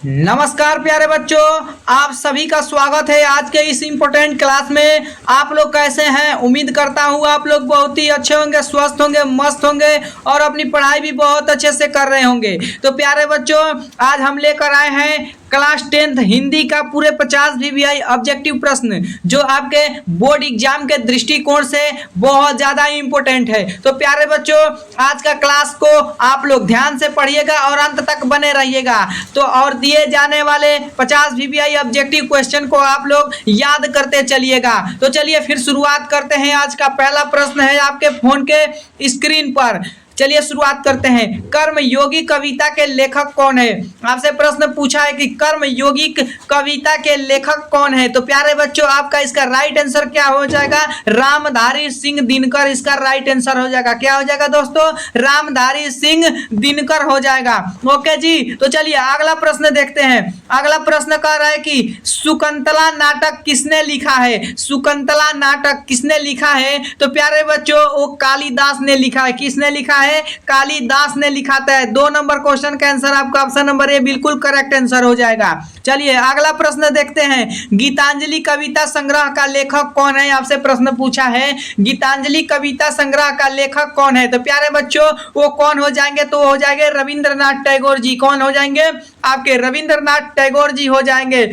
नमस्कार प्यारे बच्चों, आप सभी का स्वागत है आज के इस इम्पोर्टेंट क्लास में। आप लोग कैसे हैं? उम्मीद करता हूँ आप लोग बहुत ही अच्छे होंगे, स्वस्थ होंगे, मस्त होंगे और अपनी पढ़ाई भी बहुत अच्छे से कर रहे होंगे। तो प्यारे बच्चों, आज हम लेकर आए हैं क्लास 10th हिंदी का पूरे 50 VVI ऑब्जेक्टिव प्रश्न, जो आपके बोर्ड एग्जाम के दृष्टिकोण से बहुत ज़्यादा इम्पोर्टेंट है। तो प्यारे बच्चों, आज का क्लास को आप लोग ध्यान से पढ़िएगा और अंत तक बने रहिएगा। तो और दिए जाने वाले 50 VVI ऑब्जेक्टिव क्वेश्चन को आप लोग याद करते चलिएगा। तो चलिए फिर शुरुआत करते हैं। आज का पहला प्रश्न है आपके फोन के स्क्रीन पर। चलिए शुरुआत करते हैं। कर्मयोगी कविता के लेखक कौन है? आपसे प्रश्न पूछा है कि कर्मयोगी कविता के लेखक कौन है। तो प्यारे बच्चों, आपका इसका राइट आंसर क्या हो जाएगा? रामधारी सिंह दिनकर इसका राइट आंसर हो जाएगा। क्या हो जाएगा दोस्तों? रामधारी सिंह दिनकर हो जाएगा। ओके जी, तो चलिए अगला प्रश्न देखते हैं। अगला प्रश्न कह रहा है कि शकुंतला नाटक किसने लिखा है? शकुंतला नाटक किसने लिखा है? तो प्यारे बच्चों, वो कालिदास ने लिखा है। किसने लिखा है? कालिदास ने लिखा है। 2 नंबर क्वेश्चन का आंसर आपका ऑप्शन नंबर ए बिल्कुल करेक्ट आंसर हो जाएगा। चलिए अगला प्रश्न देखते हैं। गीतांजलि कविता संग्रह का लेखक कौन है? आपसे प्रश्न पूछा है गीतांजलि कविता संग्रह का लेखक कौन है। तो प्यारे बच्चों, वो कौन हो जाएंगे? तो हो जाएंगे रविंद्रनाथ टैगोर जी। कौन हो जाएंगे? आपके रविंद्रनाथ टैगोर जी हो जाएंगे।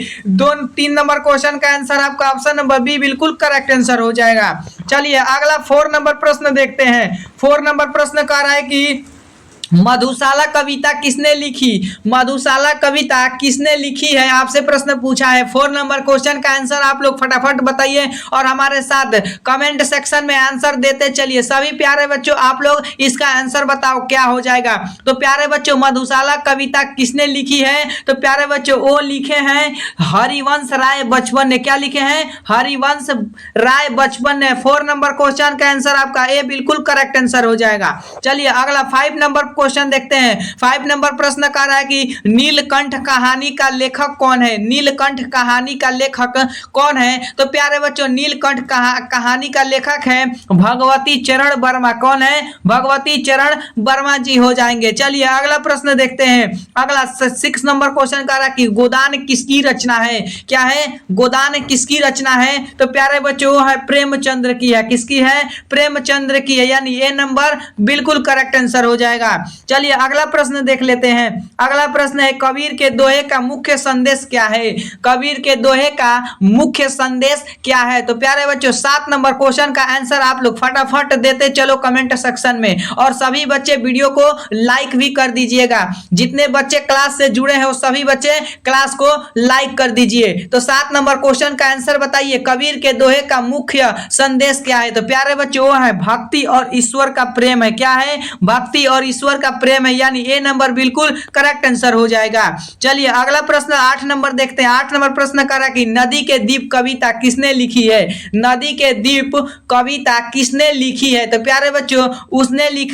3 नंबर क्वेश्चन का आंसर आपका ऑप्शन नंबर बी बिल्कुल करेक्ट आंसर हो जाएगा। चलिए अगला 4 नंबर प्रश्न देखते हैं। 4 नंबर प्रश्न कह रहा है कि मधुशाला कविता किसने लिखी? मधुशाला कविता किसने लिखी है? आपसे प्रश्न पूछा है। 4 नंबर क्वेश्चन का आंसर आप लोग फटाफट बताइए और हमारे साथ कमेंट सेक्शन में आंसर देते चलिए। सभी प्यारे बच्चों, आप लोग इसका आंसर बताओ क्या हो जाएगा। तो प्यारे बच्चों, मधुशाला कविता किसने लिखी है? तो प्यारे बच्चों, वो लिखे हैं हरिवंश राय बचपन ने। क्या लिखे हैं? हरिवंश राय बचपन ने। 4 नंबर क्वेश्चन का आंसर आपका ए बिल्कुल करेक्ट आंसर हो जाएगा। चलिए अगला 5 नंबर क्वेश्चन देखते हैं। 5 नंबर प्रश्न कह रहा है कि नीलकंठ कहानी का लेखक कौन है? नीलकंठ कहानी का लेखक कौन है? तो प्यारे बच्चों, नीलकंठ कहानी का लेखक है भगवती चरण वर्मा। कौन है? भगवती चरण वर्मा जी हो जाएंगे। चलिए अगला प्रश्न देखते हैं। अगला 6 नंबर क्वेश्चन कह रहा है कि गोदान किसकी रचना है? क्या है? गोदान किसकी रचना है? तो प्यारे बच्चों, वो है प्रेमचंद्र की है। किसकी है? प्रेमचंद्र की है, यानी ए नंबर बिल्कुल करेक्ट आंसर हो जाएगा। चलिए अगला प्रश्न देख लेते हैं। अगला प्रश्न है कबीर के दोहे का मुख्य संदेश क्या है? कबीर के दोहे का मुख्य संदेश क्या है? तो प्यारे बच्चों, 7 नंबर क्वेश्चन का आंसर आप लोग फटाफट देते चलो कमेंट सेक्शन में। और सभी बच्चे वीडियो को लाइक भी कर दीजिएगा। जितने बच्चे क्लास से जुड़े हैं वो सभी बच्चे क्लास को लाइक कर दीजिए। तो 7 नंबर क्वेश्चन का आंसर बताइए, कबीर के दोहे का मुख्य संदेश क्या है? तो प्यारे बच्चों, वो है भक्ति और ईश्वर का प्रेम है। क्या है? भक्ति और ईश्वर का प्रेम है, यानी ए नंबर बिल्कुल करेक्ट आंसर हो जाएगा। चलिए अगला प्रश्न 8 नंबर देखते हैं। 8 नंबर प्रश्न कह रहा है कि नदी के द्वीप कविता किसने लिखी है? नदी के द्वीप कविता किसने लिखी है? तो प्यारे बच्चों,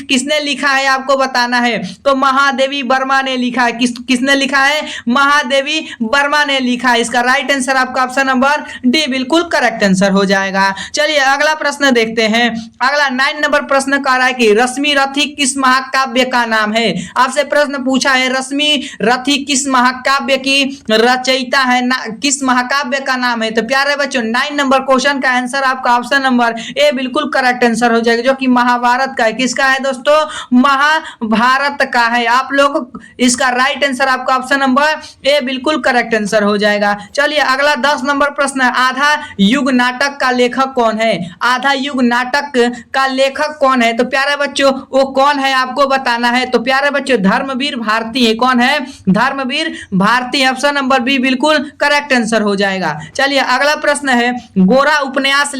किसने लिखा है आपको बताना है। तो महादेवी वर्मा ने लिखा है। किसने लिखा है? महादेवी वर्मा ने लिखा है। इसका राइट आंसर आपका ऑप्शन नंबर डी बिल्कुल करेक्ट आंसर हो जाएगा। चलिए अगला प्रश्न देखते हैं। अगला 9 नंबर प्रश्न कह रहा है कि रश्मि रथी किस महाकाव्य का नाम है? आपसे प्रश्न पूछा है रश्मि रथी किस महाकाव्य की रचयिता है, किस महाकाव्य का नाम है? तो प्यारे बच्चों, 9 नंबर क्वेश्चन का आंसर आपका ऑप्शन नंबर ए बिल्कुल करेक्ट आंसर हो जाएगा, जो कि महाभारत का है। किसका है दोस्तों? महाभारत का है। आप लोग इसका राइट आंसर आपका ऑप्शन नंबर ए बिल्कुल करेक्ट आंसर हो जाएगा। चलिए अगला 10 नंबर प्रश्न है, आधा युग नाटक का लेखक कौन है? आधा युग नाटक का लेखक कौन है? तो प्यारे बच्चों, वो कौन है आपको बताना है। तो प्यारे बच्चों, धर्मवीर भारती है। कौन है? Dharmvir Bharati. Option number B बिल्कुल करेक्ट आंसर हो जाएगा। चलिए अगला प्रश्न है, गोरा उपन्यास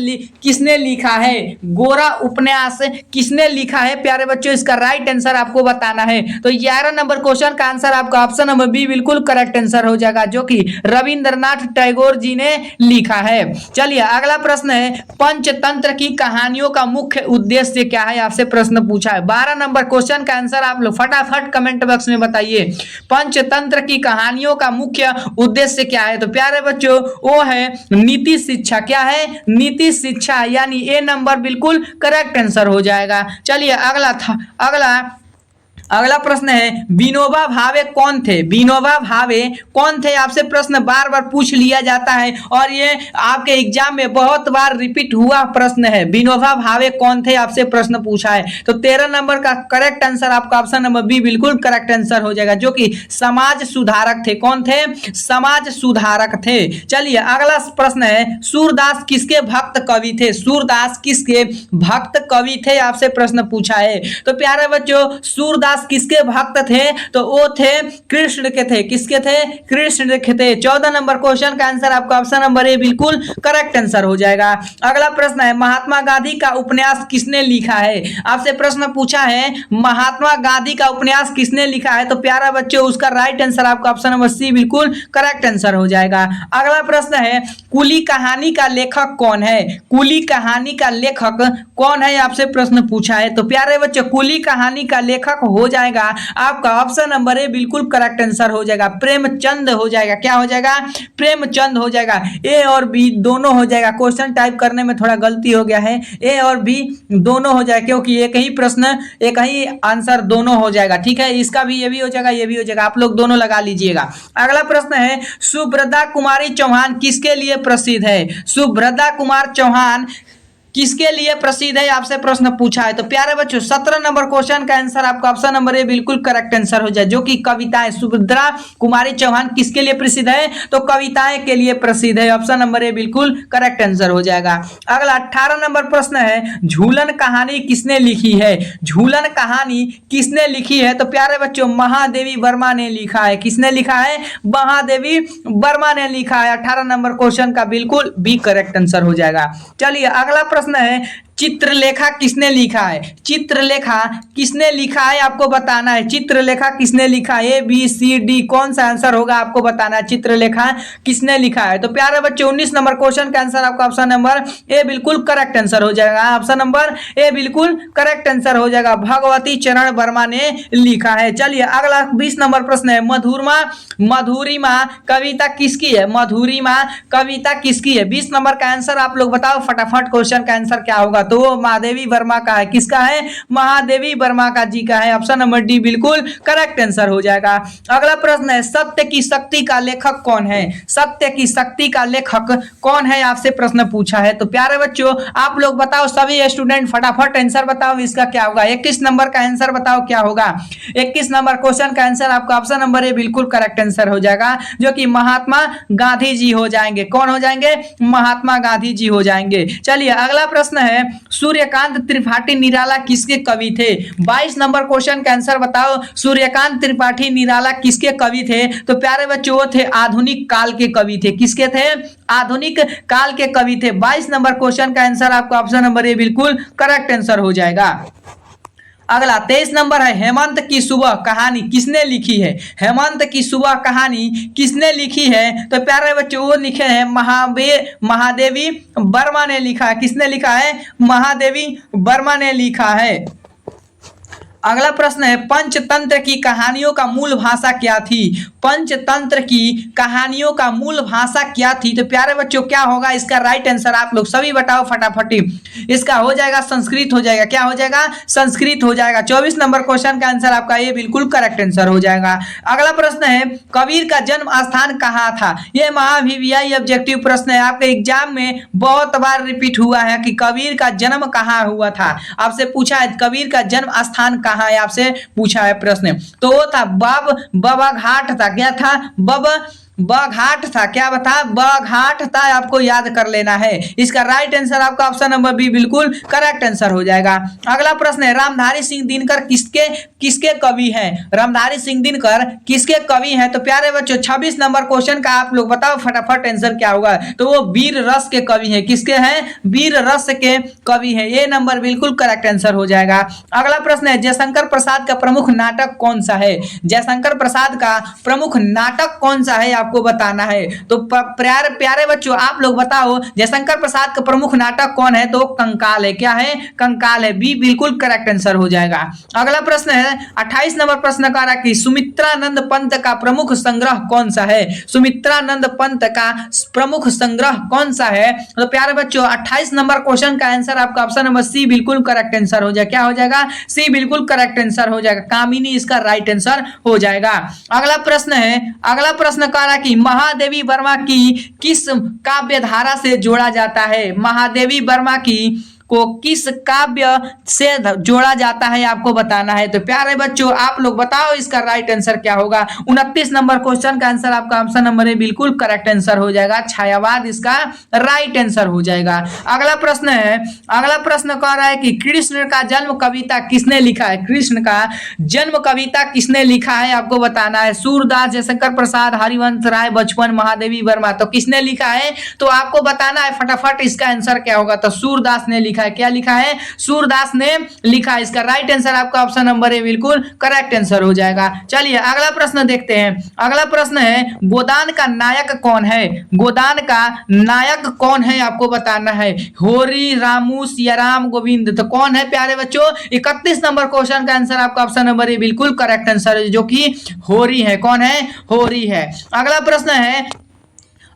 किसने लिखा है? गोरा उपन्यास किसने लिखा है? प्यारे बच्चों, इसका राइट आंसर आपको बताना है। तो 11 नंबर क्वेश्चन का आंसर आपका ऑप्शन नंबर बी बिल्कुल करेक्ट आंसर हो जाएगा, जो कि रविंद्रनाथ टैगोर जी ने लिखा है। चलिए अगला प्रश्न है, पंचतंत्र की कहानियों का मुख्य उद्देश्य क्या है? आपसे प्रश्न पूछा है। 12 नंबर क्वेश्चन का आंसर आप लोग फटाफट कमेंट बॉक्स में बताइए। पंचतंत्र की कहानियों का मुख्य उद्देश्य क्या है? तो प्यारे बच्चों, वो है नीति शिक्षा। क्या है? नीति शिक्षा, यानी ए नंबर बिल्कुल करेक्ट आंसर हो जाएगा। चलिए अगला अगला प्रश्न है विनोबा भावे कौन थे? विनोबा भावे कौन थे? आपसे प्रश्न बार बार पूछ लिया जाता है और ये आपके एग्जाम में बहुत बार रिपीट हुआ प्रश्न है। विनोबा भावे कौन थे? आपसे प्रश्न पूछा है। तो 13 नंबर का करेक्ट आंसर आपका ऑप्शन नंबर बी बिल्कुल करेक्ट आंसर हो जाएगा, जो कि समाज सुधारक थे। कौन थे? समाज सुधारक थे। चलिए अगला प्रश्न है सूरदास किसके भक्त कवि थे? सूरदास किसके भक्त कवि थे? आपसे प्रश्न पूछा है। तो प्यारे बच्चों सूरदास किसके भक्त थे? तो वो थे कृष्ण के थे। किसके थे? कृष्ण के थे। 14 नंबर क्वेश्चन का आंसर आपका ऑप्शन नंबर ए बिल्कुल करेक्ट आंसर हो जाएगा। अगला प्रश्न है महात्मा गांधी का उपन्यास किसने लिखा है? आपसे प्रश्न पूछा है महात्मा गांधी का उपन्यास किसने लिखा है? तो प्यारा बच्चों उसका राइट आंसर आपका ऑप्शन नंबर सी बिल्कुल करेक्ट आंसर हो जाएगा। अगला प्रश्न है कुली कहानी का लेखक कौन है? कुली कहानी का लेखक कौन है? आपसे प्रश्न पूछा है। तो प्यारे बच्चों कुली कहानी का लेखक हो जाएगा आपका ऑप्शन नंबर ए बिल्कुल करेक्ट आंसर हो जाएगा, प्रेमचंद हो जाएगा। क्या हो जाएगा? प्रेमचंद हो जाएगा। ए और बी दोनों हो जाएगा। क्वेश्चन टाइप करने में थोड़ा गलती हो गया है, ए और बी दोनों हो जाएगा क्योंकि एक ही प्रश्न एक ही आंसर दोनों हो जाएगा। ठीक है, इसका भी ये भी हो जाएगा, ये भी हो जाएगा, आप लोग दोनों लगा लीजिएगा। अगला प्रश्न है सुभद्रा कुमारी चौहान किसके लिए प्रसिद्ध है? सुभद्रा कुमार चौहान किसके लिए प्रसिद्ध है? आपसे प्रश्न पूछा है। तो प्यारे बच्चों 17 नंबर क्वेश्चन का आंसर आपका ऑप्शन नंबर ए बिल्कुल करेक्ट आंसर हो जाए, जो कि कविताएं। सुभद्रा कुमारी चौहान किसके लिए प्रसिद्ध है? तो कविताएं के लिए प्रसिद्ध है। ऑप्शन नंबर ए बिल्कुल करेक्ट आंसर हो जाएगा। अगला 18 नंबर प्रश्न है झूलन कहानी किसने लिखी है? झूलन कहानी किसने लिखी है? तो प्यारे बच्चों महादेवी वर्मा ने लिखा है। किसने लिखा है? महादेवी वर्मा ने लिखा है। 18 नंबर क्वेश्चन का बिल्कुल बी करेक्ट आंसर हो जाएगा। चलिए अगला प्रश्न है चित्रलेखा किसने लिखा है? चित्रलेखा किसने लिखा है आपको बताना है। चित्रलेखा किसने लिखा है? ए बी सी डी कौन सा आंसर होगा आपको बताना है। चित्रलेखा किसने लिखा है? तो प्यारे बच्चों 19 नंबर क्वेश्चन का आंसर आपका ऑप्शन नंबर ए बिल्कुल करेक्ट आंसर हो जाएगा। ऑप्शन नंबर ए बिल्कुल करेक्ट आंसर हो जाएगा, भगवती चरण वर्मा ने लिखा है। चलिए अगला 20 नंबर प्रश्न है मधुरमा मधुरिमा कविता किसकी है? मधुरिमा कविता किसकी है? 20 नंबर का आंसर आप लोग बताओ फटाफट। क्वेश्चन का आंसर क्या होगा? तो वो महादेवी वर्मा का है। किसका है? महादेवी वर्मा का जी का है। ऑप्शन नंबर डी बिल्कुल करेक्ट आंसर हो जाएगा। अगला प्रश्न है सत्य की शक्ति का लेखक कौन है? सत्य की शक्ति का लेखक कौन है? आपसे प्रश्न पूछा है। तो प्यारे बच्चों आप लोग बताओ, सभी स्टूडेंट फटाफट आंसर बताओ इसका क्या होगा। 21 नंबर का आंसर बताओ क्या होगा। 21 नंबर क्वेश्चन का आंसर आपका ऑप्शन नंबर ए बिल्कुल करेक्ट आंसर हो जाएगा, जो कि महात्मा गांधी जी हो जाएंगे। कौन हो जाएंगे? महात्मा गांधी जी हो जाएंगे। चलिए अगला प्रश्न है सूर्यकांत त्रिपाठी निराला किसके कवि थे? 22 नंबर क्वेश्चन का आंसर बताओ सूर्यकांत त्रिपाठी निराला किसके कवि थे? तो प्यारे बच्चों वो थे आधुनिक काल के कवि थे। किसके थे? आधुनिक काल के कवि थे। 22 नंबर क्वेश्चन का आंसर आपका ऑप्शन नंबर ए बिल्कुल करेक्ट आंसर हो जाएगा। अगला 23 नंबर है हेमंत की सुबह कहानी किसने लिखी है? हेमंत की सुबह कहानी किसने लिखी है? तो प्यारे बच्चों वो लिखे हैं महादेवी वर्मा ने लिखा है। किसने लिखा है? महादेवी वर्मा ने लिखा है। अगला प्रश्न है पंचतंत्र की कहानियों का मूल भाषा क्या थी? पंचतंत्र की कहानियों का मूल भाषा क्या थी? तो प्यारे बच्चों क्या होगा इसका राइट आंसर? आप लोग सभी बताओ फटाफटी। इसका हो जाएगा संस्कृत हो जाएगा। क्या हो जाएगा? संस्कृत हो जाएगा। 24 नंबर क्वेश्चन का आंसर आपका ये बिल्कुल करेक्ट आंसर हो जाएगा। अगला प्रश्न है कबीर का जन्म स्थान कहाँ था? ये महावीवीआई ऑब्जेक्टिव प्रश्न है, आपके एग्जाम में बहुत बार रिपीट हुआ है कि कबीर का जन्म कहाँ हुआ था। आपसे पूछा है कबीर का जन्म स्थान कहाँ है, आपसे पूछा है प्रश्न। तो वो था बबा घाट था। क्या था? बघाट था। क्या बता? बघाट था। आपको याद कर लेना है। इसका राइट आंसर आपका ऑप्शन नंबर बी बिल्कुल करेक्ट आंसर हो जाएगा। अगला प्रश्न है रामधारी सिंह दिनकर किसके कवि हैं? रामधारी सिंह दिनकर किसके कवि हैं? तो प्यारे बच्चों 26 नंबर क्वेश्चन का आप लोग बताओ फटाफट आंसर क्या होगा। तो वो वीर रस के कवि हैं। किसके हैं? वीर रस के कवि हैं। ये नंबर बिल्कुल करेक्ट आंसर हो जाएगा। अगला प्रश्न है जयशंकर प्रसाद का प्रमुख नाटक कौन सा है? जयशंकर प्रसाद का प्रमुख नाटक कौन सा है? आपको बताना है। तो प्यारे प्यारे बच्चों आप लोग बताओ जयशंकर प्रसाद का प्रमुख नाटक कौन है? तो कंकाल है। क्या है? कंकाल है। बी बिल्कुल करेक्ट आंसर हो जाएगा। अगला प्रश्न है 28 नंबर प्रश्न का कि सुमित्रानंद पंत का प्रमुख संग्रह कौन सा है? सुमित्रानंद पंत का प्रमुख संग्रह कौन सा है? तो प्यारे बच्चों 28 नंबर क्वेश्चन का आंसर आपका ऑप्शन नंबर सी बिल्कुल करेक्ट आंसर हो जाएगा। क्या हो जाएगा? सी बिल्कुल करेक्ट आंसर हो जाएगा। कामिनी इसका राइट आंसर हो जाएगा। अगला प्रश्न है, अगला प्रश्न कह रहा कि महादेवी वर्मा की किस काव्य धारा से जोड़ा जाता है? महादेवी वर्मा की को किस काव्य से जोड़ा जाता है आपको बताना है। तो प्यारे बच्चों आप लोग बताओ इसका राइट आंसर क्या होगा। 29 नंबर क्वेश्चन का आंसर आपका ऑप्शन नंबर ए बिल्कुल करेक्ट आंसर हो जाएगा। छायावाद इसका राइट आंसर हो जाएगा। अगला प्रश्न है, अगला प्रश्न कह रहा है कि कृष्ण का जन्म कविता किसने लिखा है? कृष्ण का जन्म कविता किसने लिखा है आपको बताना है। सूरदास, जयशंकर प्रसाद, हरिवंश राय बचपन, महादेवी वर्मा। तो किसने लिखा है तो आपको बताना है फटाफट इसका आंसर क्या होगा। तो सूरदास ने लिखा है। क्या लिखा है? सूरदास ने लिखा है। इसका राइट आंसर आपका ऑप्शन नंबर ए बिल्कुल करेक्ट आंसर हो जाएगा। चलिए अगला प्रश्न देखते हैं। अगला प्रश्न है गोदान का नायक कौन है? गोदान का नायक कौन है आपको बताना है। होरी, रामू, सियाराम, गोविंद। तो कौन है प्यारे बच्चों? 31 नंबर क्वेश्चन का आंसर आपका ऑप्शन नंबर ए बिल्कुल करेक्ट आंसर है जो कि होरी है। कौन है? होरी है। अगला प्रश्न है,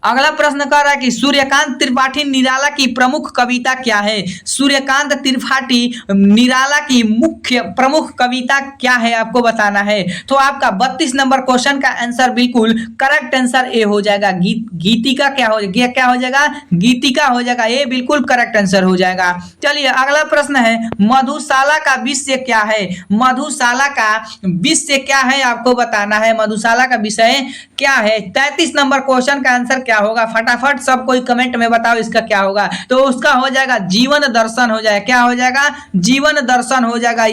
अगला प्रश्न कर रहा है कि सूर्यकांत त्रिपाठी निराला की प्रमुख कविता क्या है? सूर्यकांत त्रिपाठी निराला की मुख्य प्रमुख कविता क्या है आपको बताना है। तो आपका 32 नंबर क्वेश्चन का आंसर बिल्कुल करेक्ट आंसर ए हो जाएगा। गीतिका क्या हो जाएगा? गीतिका हो जाएगा। ए बिल्कुल करेक्ट आंसर हो जाएगा। चलिए अगला प्रश्न है मधुशाला का विषय क्या है? मधुशाला का विषय क्या है आपको बताना है। मधुशाला का विषय क्या है? 33 नंबर क्वेश्चन का आंसर क्या होगा? फटाफट सब कोई कमेंट में बताओ इसका क्या होगा। तो उसका हो जाएगा जीवन दर्शन हो जाएगा। क्या हो जाएगा? जीवन दर्शन हो जाएगा।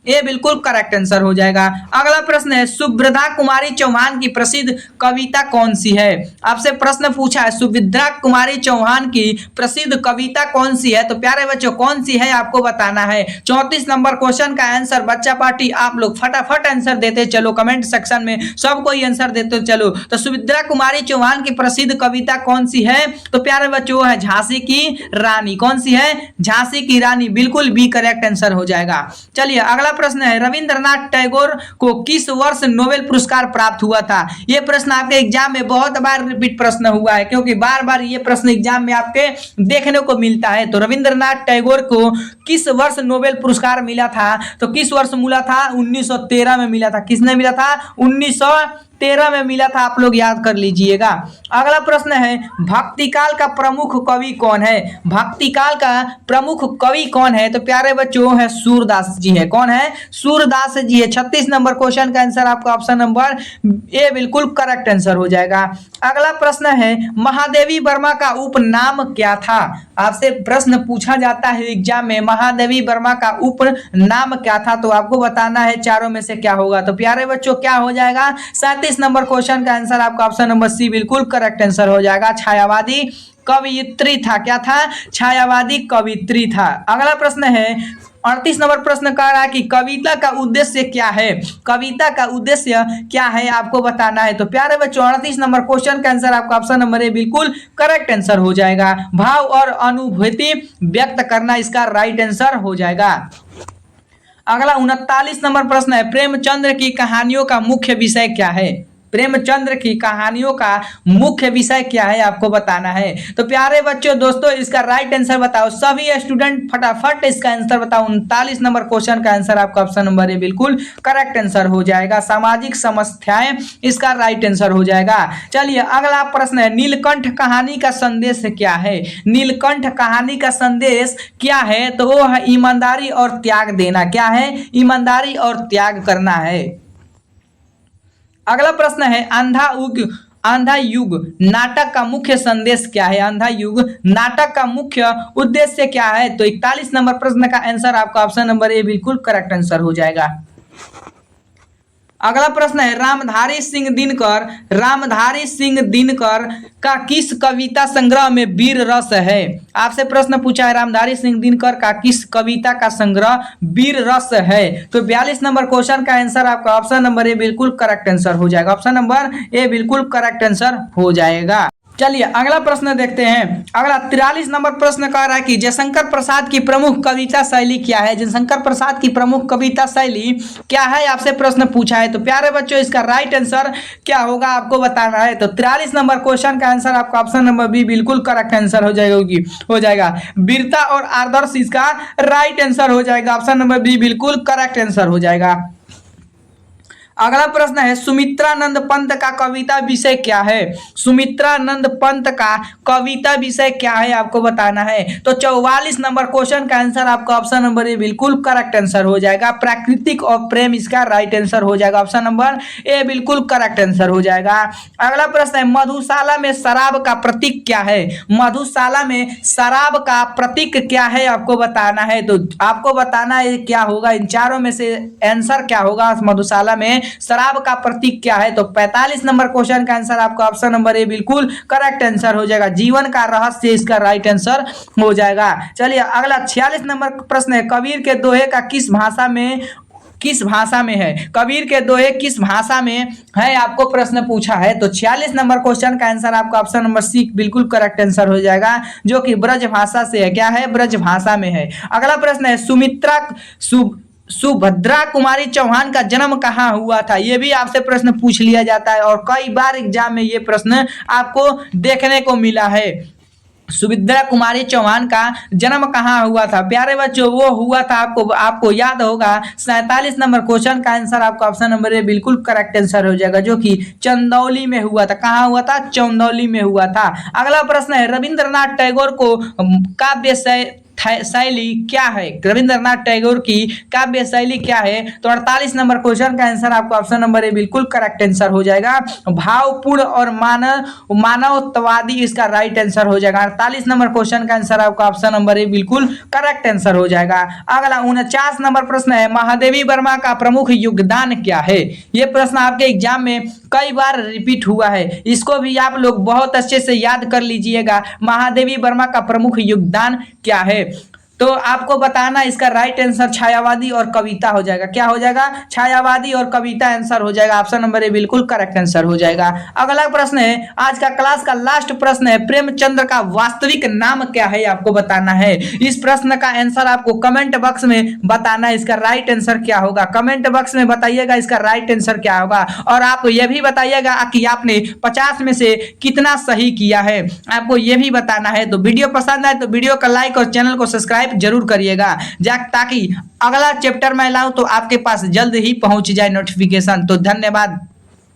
ये बिल्कुल करेक्ट आंसर हो जाएगा। अगला प्रश्न है सुभद्रा कुमारी चौहान की प्रसिद्ध कविता कौन सी है? आपसे प्रश्न पूछा है सुभद्रा कुमारी चौहान की प्रसिद्ध कविता कौन सी है? तो प्यारे बच्चों कौन सी है आपको बताना है। 34 नंबर क्वेश्चन का आंसर बच्चा पार्टी आप लोग फटाफट आंसर देते चलो कमेंट सेक्शन में, सब कोई आंसर देते चलो। तो सुभद्रा कुमारी चौहान की प्रसिद्ध कविता कौन सी है? तो प्यारे बच्चों है झांसी की रानी। कौन सी है? झांसी की रानी। बिल्कुल बी करेक्ट आंसर हो जाएगा। चलिए अगला प्रश्न है रविंद्रनाथ टैगोर को किस वर्ष नोबेल पुरस्कार प्राप्त हुआ था? यह प्रश्न आपके एग्जाम में बहुत बार रिपीट प्रश्न हुआ है क्योंकि बार बार ये प्रश्न एग्जाम में आपके देखने को मिलता है। तो रविंद्रनाथ टैगोर को किस वर्ष नोबेल पुरस्कार मिला था? तो किस वर्ष मिला था? 1913 में मिला था। किसने मिला था? 1913 में मिला था। आप लोग याद कर लीजिएगा। अगला प्रश्न है भक्तिकाल का प्रमुख कवि कौन है? भक्तिकाल का प्रमुख कवि कौन है? तो प्यारे बच्चों है सूरदास जी है। कौन है? सूरदास जी है। 36 नंबर क्वेश्चन का आंसर आपका ऑप्शन नंबर ए बिल्कुल करेक्ट आंसर हो जाएगा। अगला प्रश्न है महादेवी वर्मा का उपनाम क्या था? आपसे प्रश्न पूछा जाता है एग्जाम में महादेवी वर्मा का उपनाम क्या था? तो आपको बताना है चारों में से क्या होगा। तो प्यारे बच्चों क्या हो जाएगा? 37 नंबर क्वेश्चन का आंसर आपका ऑप्शन नंबर सी बिल्कुल करेक्ट आंसर हो जाएगा। छायावादी कवियत्री था। क्या था? छायावादी कवित्री था। अगला प्रश्न है 38 नंबर प्रश्न कह रहा है कि कविता का उद्देश्य क्या है? कविता का उद्देश्य क्या है आपको बताना है। तो प्यारे बच्चों 38 नंबर क्वेश्चन का आंसर आपका ऑप्शन नंबर ए बिल्कुल करेक्ट आंसर हो जाएगा। भाव और अनुभूति व्यक्त करना इसका राइट आंसर हो जाएगा। अगला 39 नंबर प्रश्न है प्रेमचंद्र की कहानियों का मुख्य विषय क्या है? प्रेमचंद्र की कहानियों का मुख्य विषय क्या है आपको बताना है। तो प्यारे बच्चों दोस्तों इसका राइट आंसर बताओ। सभी स्टूडेंट फटाफट इसका आंसर बताओ। 39 नंबर क्वेश्चन का आंसर आपका ऑप्शन नंबर ए बिल्कुल करेक्ट आंसर हो जाएगा। सामाजिक समस्याएं इसका राइट आंसर हो जाएगा। चलिए अगला प्रश्न है नीलकंठ कहानी का संदेश क्या है? नीलकंठ कहानी का संदेश क्या है? तो वो है ईमानदारी और त्याग देना। क्या है? ईमानदारी और त्याग करना है। अगला प्रश्न है अंधा युग नाटक का मुख्य संदेश क्या है? अंधा युग नाटक का मुख्य उद्देश्य क्या है? तो 41 नंबर प्रश्न का आंसर आपका ऑप्शन नंबर ए बिल्कुल करेक्ट आंसर हो जाएगा। अगला प्रश्न है रामधारी सिंह दिनकर का किस कविता संग्रह में वीर रस है। आपसे प्रश्न पूछा है रामधारी सिंह दिनकर का किस कविता का संग्रह वीर रस है। तो 42 नंबर क्वेश्चन का आंसर आपका ऑप्शन नंबर ए बिल्कुल करेक्ट आंसर हो जाएगा। ऑप्शन नंबर ए बिल्कुल करेक्ट आंसर हो जाएगा। चलिए अगला प्रश्न देखते हैं। अगला 43 नंबर प्रश्न कह रहा है कि जयशंकर प्रसाद की प्रमुख कविता शैली क्या है। जयशंकर प्रसाद की प्रमुख कविता शैली क्या है, आपसे प्रश्न पूछा है। तो प्यारे बच्चों इसका राइट आंसर क्या होगा आपको बताना है। तो 43 नंबर क्वेश्चन का आंसर आपका ऑप्शन नंबर बी बिल्कुल करेक्ट आंसर हो जाएगा। वीरता और आदर्श इसका राइट आंसर हो जाएगा। ऑप्शन नंबर बी बिल्कुल करेक्ट आंसर हो जाएगा। अगला प्रश्न है सुमित्रानंद पंत का कविता विषय क्या है। सुमित्रानंद पंत का कविता विषय क्या है आपको बताना है। तो 44 नंबर क्वेश्चन का आंसर आपका ऑप्शन नंबर ए बिल्कुल करेक्ट आंसर हो जाएगा। प्राकृतिक और प्रेम इसका राइट आंसर हो जाएगा। ऑप्शन नंबर ए बिल्कुल करेक्ट आंसर हो जाएगा। अगला प्रश्न है मधुशाला में शराब का प्रतीक क्या है। मधुशाला में शराब का प्रतीक क्या है आपको बताना है। तो आपको बताना है क्या होगा, इन चारों में से आंसर क्या होगा। मधुशाला में शराब का प्रतीक क्या है। तो 45 नंबर क्वेश्चन का आंसर आपका ऑप्शन नंबर ए बिल्कुल करेक्ट आंसर हो जाएगा। जीवन का रहस्य इसका राइट आंसर हो जाएगा। चलिए अगला 46 नंबर प्रश्न है कबीर के दोहे का किस भाषा में है। कबीर के दोहे किस भाषा में है आपको प्रश्न पूछा है। तो 46 नंबर क्वेश्चन का आंसर आपका ऑप्शन नंबर सी बिल्कुल करेक्ट आंसर हो जाएगा, जो कि ब्रज भाषा से है। क्या है, ब्रज भाषा में है। अगला प्रश्न है सुभद्रा कुमारी चौहान का जन्म कहाँ हुआ था। यह भी आपसे प्रश्न पूछ लिया जाता है और कई बार एग्जाम में ये प्रश्न आपको देखने को मिला है। सुभद्रा कुमारी चौहान का जन्म कहाँ हुआ था। प्यारे बच्चों वो हुआ था, आपको याद होगा 47 नंबर क्वेश्चन का आंसर आपका ऑप्शन नंबर ए बिल्कुल करेक्ट आंसर हो जाएगा, जो कि चंदौली में हुआ था। कहाँ हुआ था, चंदौली में हुआ था। अगला प्रश्न है रविंद्रनाथ टैगोर को काव्य शैली क्या है। रविंद्रनाथ टैगोर की काव्य शैली क्या है। तो 48 नंबर क्वेश्चन का आंसर आपका ऑप्शन नंबर ए बिल्कुल करेक्ट आंसर हो जाएगा। भावपूर्ण और मानवतावादी इसका राइट आंसर हो जाएगा। 48 नंबर क्वेश्चन का आंसर आपका ऑप्शन नंबर ए बिल्कुल करेक्ट आंसर हो जाएगा। अगला 49 नंबर प्रश्न है महादेवी वर्मा का प्रमुख योगदान क्या है। यह प्रश्न आपके एग्जाम में कई बार रिपीट हुआ है, इसको भी आप लोग बहुत अच्छे से याद कर लीजिएगा। महादेवी वर्मा का प्रमुख योगदान क्या है। तो आपको बताना इसका राइट आंसर छायावादी और कविता हो जाएगा। क्या हो जाएगा, छायावादी और कविता आंसर हो जाएगा। ऑप्शन नंबर ए बिल्कुल करेक्ट आंसर हो जाएगा। अगला प्रश्न है आज का क्लास का लास्ट प्रश्न है प्रेमचंद्र का वास्तविक नाम क्या है आपको बताना है। इस प्रश्न का आंसर आपको कमेंट बॉक्स में बताना है। इसका राइट आंसर क्या होगा, कमेंट बॉक्स में बताइएगा इसका राइट आंसर क्या होगा। और आप यह भी बताइएगा कि आपने 50 में से कितना सही किया है, आपको यह भी बताना है। तो वीडियो पसंद आए तो वीडियो का लाइक और चैनल को सब्सक्राइब जरूर करिएगा, ताकि अगला चैप्टर मैं लाऊं तो आपके पास जल्द ही पहुंच जाए नोटिफिकेशन। तो धन्यवाद।